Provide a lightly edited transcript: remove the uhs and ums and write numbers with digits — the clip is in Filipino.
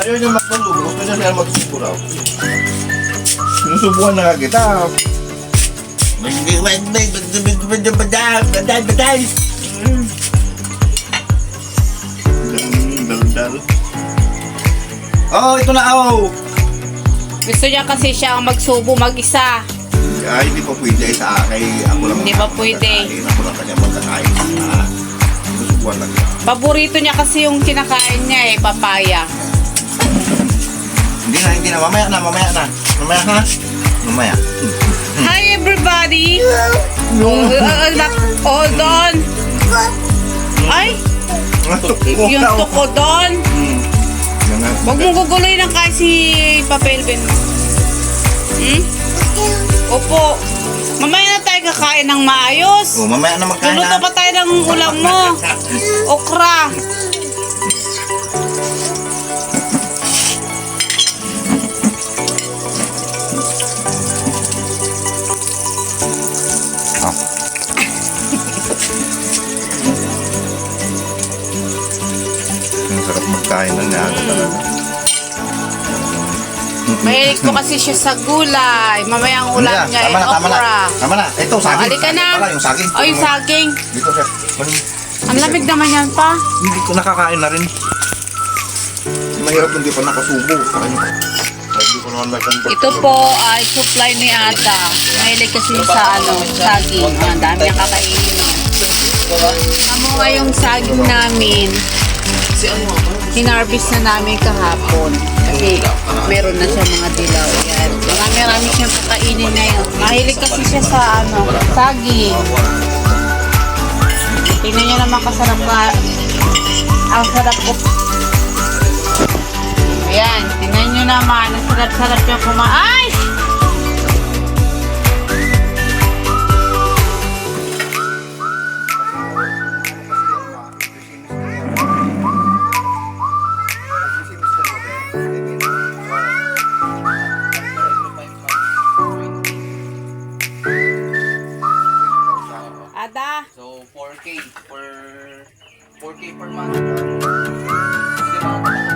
Ayaw niya magpalubo. Gusto niya siya magsubo raw. Sinusubuhan na kita. Baday. Dal. Oh, ito na ako. Gusto niya kasi siya ang magsubo mag-isa. Ay, hindi pa pwede sa akin. Ako lang. Hindi pa pwede. Ako lang kanya magkakain. Sinusubuhan lang niya. Paborito niya kasi yung kinakain niya papaya. Hindi na. Mamaya na. Mamaya ha? Mamaya. Hi everybody! Hold on! Ay! Yung tuko doon! Huwag mong guguloy ng kasi papelben. Opo. Mamaya na tayo kakain ng maayos. Oh, mamaya na magkain Luluto na. pa tayo ng ulam mo. Okra. Ang sarap magkain na niya. Mahilig ko kasi siya sa gulay. Mamaya ang ulam niya ay okra. Tama na. Ito, saging. Halika na. Pala, yung saging. Oh, yung saging. Dito, sir. Ang lamig naman yan pa. Hindi ko nakakain na rin. Mahirap hindi pa nakasubo. Hindi ko naman magkanda. Ito po ay supply ni Ata. Mahilig kasi sa saging. Ang dami niyang kakainin. Amo nga yung saging namin. Hinarvest na namin kahapon. Kasi meron na siya mga dilaw. Yan. Marami siyang kakainin ngayon. Mahilig kasi siya sa saging. Tingnan niyo naman kasarap na. Ang sarap po. Ayan. Tingnan niyo naman. Ang sarap-sarap niya kumain. Ada. So 4K per month. Hindi naman